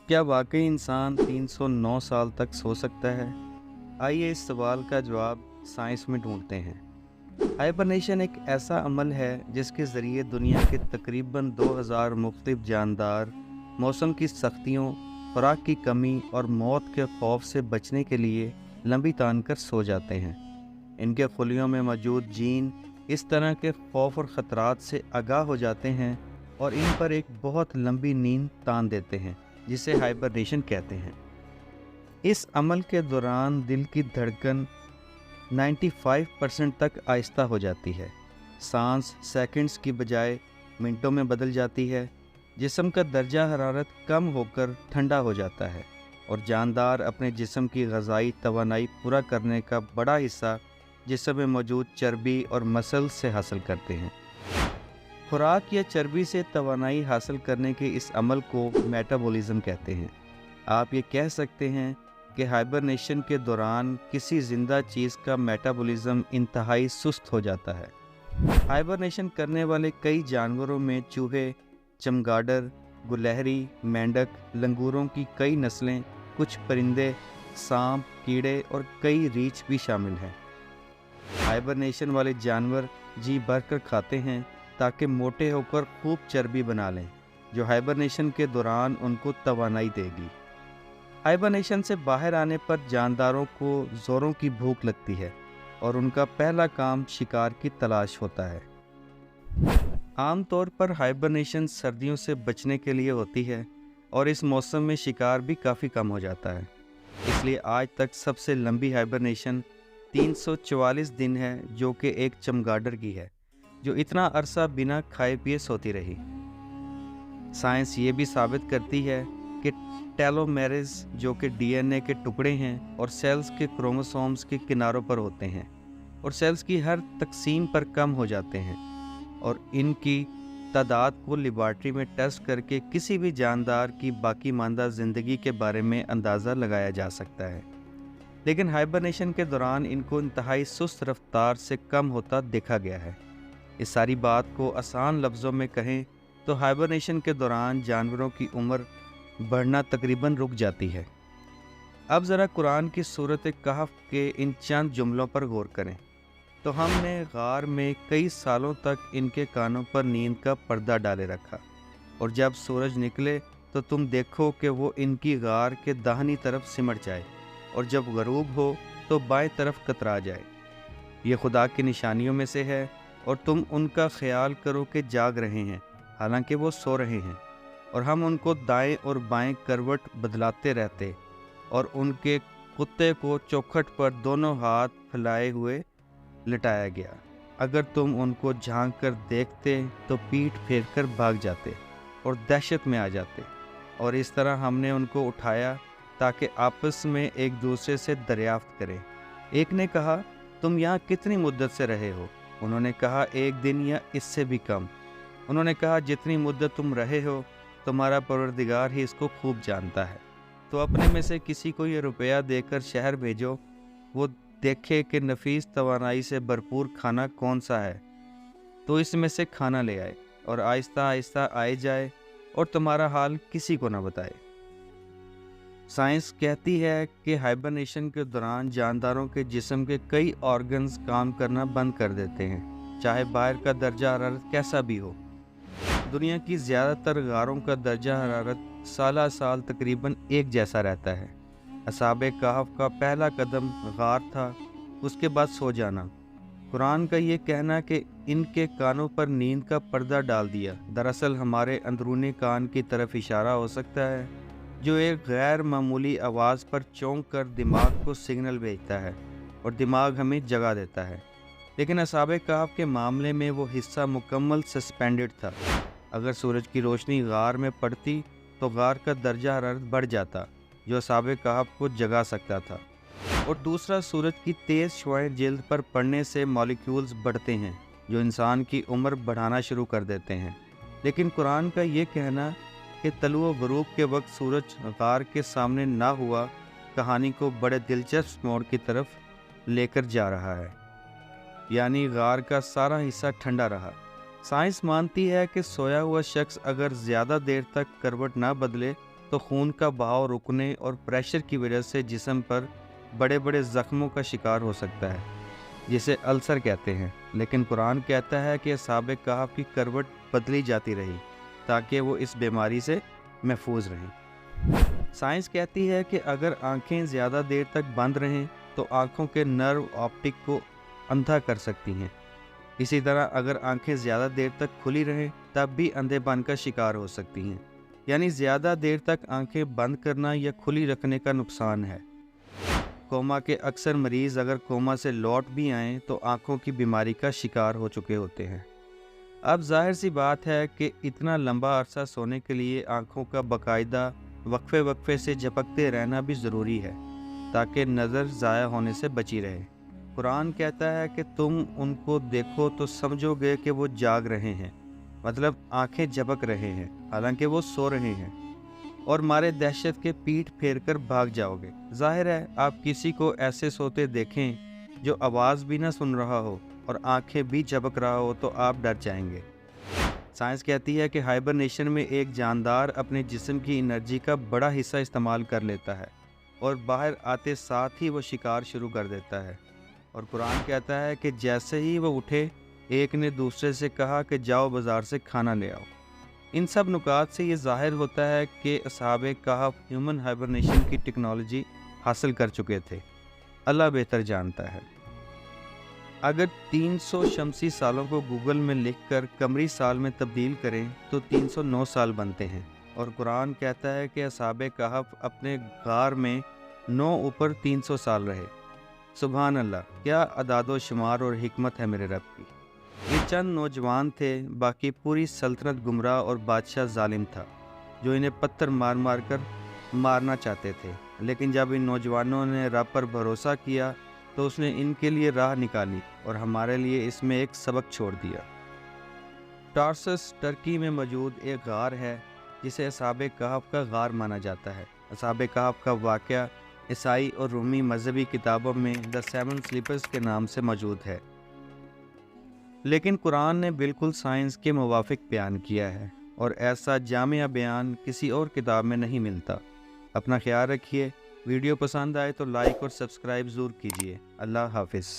क्या वाकई इंसान 309 साल तक सो सकता है? आइए इस सवाल का जवाब साइंस में ढूंढते हैं। हाइबरनेशन एक ऐसा अमल है जिसके ज़रिए दुनिया के तकरीबन 2000 मुख्तलिफ जानदार मौसम की सख्तियों, खुराक की कमी और मौत के खौफ से बचने के लिए लंबी तान कर सो जाते हैं। इनके खुलियों में मौजूद जीन इस तरह के खौफ और ख़तरात से आगाह हो जाते हैं और इन पर एक बहुत लंबी नींद तान देते हैं, जिसे हाइबरनेशन कहते हैं। इस अमल के दौरान दिल की धड़कन 95% तक आहिस्ता हो जाती है, सांस सेकंड्स की बजाय मिनटों में बदल जाती है, जिस्म का दर्जा हरारत कम होकर ठंडा हो जाता है और जानदार अपने जिस्म की ग़ज़ाई तवानाई पूरा करने का बड़ा हिस्सा जिस्म में मौजूद चर्बी और मसल से हासिल करते हैं। खुराक या चर्बी से तवानाई हासिल करने के इस अमल को मेटाबॉलिज्म कहते हैं। आप ये कह सकते हैं कि हाइबरनेशन के दौरान किसी ज़िंदा चीज़ का मेटाबॉलिज्म इंतहाई सुस्त हो जाता है। हाइबरनेशन करने वाले कई जानवरों में चूहे, चमगाडर, गुलहरी, मेंढक, लंगूरों की कई नस्लें, कुछ परिंदे, सांप, कीड़े और कई रीछ भी शामिल हैं। हाइबरनेशन वाले जानवर जी भरकर खाते हैं ताकि मोटे होकर खूब चर्बी बना लें, जो हाइबरनेशन के दौरान उनको तवानाई देगी। हाइबरनेशन से बाहर आने पर जानदारों को ज़ोरों की भूख लगती है और उनका पहला काम शिकार की तलाश होता है। आमतौर पर हाइबरनेशन सर्दियों से बचने के लिए होती है और इस मौसम में शिकार भी काफ़ी कम हो जाता है। इसलिए आज तक सबसे लंबी हाइबरनेशन 344 दिन है, जो कि एक चमगाडर की है, जो इतना अरसा बिना खाए पिए सोती रही। साइंस ये भी साबित करती है कि टेलोमेरेज, जो कि डीएनए के टुकड़े हैं और सेल्स के क्रोमोसोम्स के किनारों पर होते हैं और सेल्स की हर तकसीम पर कम हो जाते हैं, और इनकी तादाद को लेबॉर्ट्री में टेस्ट करके किसी भी जानदार की बाकी मानदा ज़िंदगी के बारे में अंदाज़ा लगाया जा सकता है। लेकिन हाइबरनेशन के दौरान इनको इंतहाई सुस्त रफ्तार से कम होता देखा गया है। इस सारी बात को आसान लफ्ज़ों में कहें तो हाइबरनेशन के दौरान जानवरों की उम्र बढ़ना तकरीबन रुक जाती है। अब ज़रा कुरान की सूरत कहफ के इन चंद जुमलों पर गौर करें तो हमने गार में कई सालों तक इनके कानों पर नींद का पर्दा डाले रखा, और जब सूरज निकले तो तुम देखो कि वो इनकी गार के दाहिनी तरफ सिमट जाए और जब गरूब हो तो बाएं तरफ कतरा जाए। ये खुदा की निशानियों में से है और तुम उनका ख्याल करो कि जाग रहे हैं, हालांकि वो सो रहे हैं, और हम उनको दाएं और बाएं करवट बदलाते रहते और उनके कुत्ते को चौखट पर दोनों हाथ फैलाए हुए लिटाया गया। अगर तुम उनको झांक कर देखते तो पीठ फेर कर भाग जाते और दहशत में आ जाते, और इस तरह हमने उनको उठाया ताकि आपस में एक दूसरे से दरियाफ्त करें। एक ने कहा, तुम यहाँ कितनी मुद्दत से रहे हो? उन्होंने कहा, एक दिन या इससे भी कम। उन्होंने कहा, जितनी मुद्दत तुम रहे हो तुम्हारा परवरदिगार ही इसको खूब जानता है। तो अपने में से किसी को ये रुपया देकर शहर भेजो, वो देखे कि नफीस तवानाई से भरपूर खाना कौन सा है, तो इसमें से खाना ले आए और आहिस्ता आहिस्ता आए जाए और तुम्हारा हाल किसी को ना बताए। साइंस कहती है कि हाइबरनेशन के दौरान जानदारों के जिस्म के कई ऑर्गन्स काम करना बंद कर देते हैं, चाहे बाहर का दर्जा हरारत कैसा भी हो। दुनिया की ज़्यादातर गारों का दर्जा हरारत साल साल तकरीबन एक जैसा रहता है। असहाबे कहफ का पहला कदम गार था, उसके बाद सो जाना। कुरान का ये कहना कि इनके कानों पर नींद का पर्दा डाल दिया, दरअसल हमारे अंदरूनी कान की तरफ इशारा हो सकता है, जो एक गैर मामूली आवाज़ पर चौंक कर दिमाग को सिग्नल भेजता है और दिमाग हमें जगा देता है। लेकिन असहाबे कहफ के मामले में वो हिस्सा मुकम्मल सस्पेंडेड था। अगर सूरज की रोशनी गार में पड़ती तो गार का दर्जा हरारत बढ़ जाता, जो असहाबे कहफ को जगा सकता था। और दूसरा, सूरज की तेज़ शुआएं जिल्द पर पड़ने से मॉलिक्यूल्स बढ़ते हैं, जो इंसान की उम्र बढ़ाना शुरू कर देते हैं। लेकिन कुरान का ये कहना कि तलुओ गरूब के वक्त सूरज गार के सामने ना हुआ, कहानी को बड़े दिलचस्प मोड़ की तरफ लेकर जा रहा है। यानी गार का सारा हिस्सा ठंडा रहा। साइंस मानती है कि सोया हुआ शख्स अगर ज़्यादा देर तक करवट ना बदले तो खून का बहाव रुकने और प्रेशर की वजह से जिस्म पर बड़े बड़े ज़ख्मों का शिकार हो सकता है, जिसे अल्सर कहते हैं। लेकिन कुरान कहता है कि असहाबे कहफ की करवट बदली जाती रही ताकि वो इस बीमारी से महफूज रहें। साइंस कहती है कि अगर आंखें ज़्यादा देर तक बंद रहें तो आंखों के नर्व ऑप्टिक को अंधा कर सकती हैं। इसी तरह अगर आंखें ज़्यादा देर तक खुली रहें तब भी अंधेपन का शिकार हो सकती हैं। यानी ज़्यादा देर तक आंखें बंद करना या खुली रखने का नुकसान है। कोमा के अक्सर मरीज़ अगर कोमा से लौट भी आएँ तो आंखों की बीमारी का शिकार हो चुके होते हैं। अब जाहिर सी बात है कि इतना लंबा अरसा सोने के लिए आंखों का बाकायदा वक्फे वक्फे से झपकते रहना भी ज़रूरी है ताकि नज़र ज़ाया होने से बची रहे। कुरान कहता है कि तुम उनको देखो तो समझोगे कि वो जाग रहे हैं, मतलब आंखें झपक रहे हैं, हालांकि वो सो रहे हैं, और मारे दहशत के पीठ फेर कर भाग जाओगे। जाहिर है आप किसी को ऐसे सोते देखें जो आवाज़ भी ना सुन रहा हो और आंखें भी झपक रहा हो तो आप डर जाएंगे। साइंस कहती है कि हाइबरनेशन में एक जानदार अपने जिस्म की एनर्जी का बड़ा हिस्सा इस्तेमाल कर लेता है और बाहर आते साथ ही वो शिकार शुरू कर देता है। और कुरान कहता है कि जैसे ही वो उठे, एक ने दूसरे से कहा कि जाओ बाज़ार से खाना ले आओ। इन सब नुकात से ये ज़ाहिर होता है कि असहाबे कहफ ह्यूमन हाइबरनेशन की टेक्नोलॉजी हासिल कर चुके थे। अल्लाह बेहतर जानता है। अगर 300 शमसी सालों को गूगल में लिखकर कमरी साल में तब्दील करें तो 309 साल बनते हैं। और कुरान कहता है कि असहाबे कहफ अपने गार में 9 ऊपर 300 साल रहे। सुभान अल्लाह, क्या अदादो शुमार और हिकमत है मेरे रब की। ये चंद नौजवान थे, बाकी पूरी सल्तनत गुमराह और बादशाह जालिम था जो इन्हें पत्थर मार मार कर मारना चाहते थे। लेकिन जब इन नौजवानों ने रब पर भरोसा किया तो उसने इनके लिए राह निकाली और हमारे लिए इसमें एक सबक छोड़ दिया। टार्सस टर्की में मौजूद एक गार है जिसे असहाबे कहफ का गार माना जाता है। असहाबे कहफ का वाक़या ईसाई और रूमी मजहबी किताबों में द सेवन स्लीपर्स के नाम से मौजूद है, लेकिन कुरान ने बिल्कुल साइंस के मुवाफिक बयान किया है और ऐसा जामिया बयान किसी और किताब में नहीं मिलता। अपना ख्याल रखिए। वीडियो पसंद आए तो लाइक और सब्सक्राइब ज़रूर कीजिए। अल्लाह हाफिज़।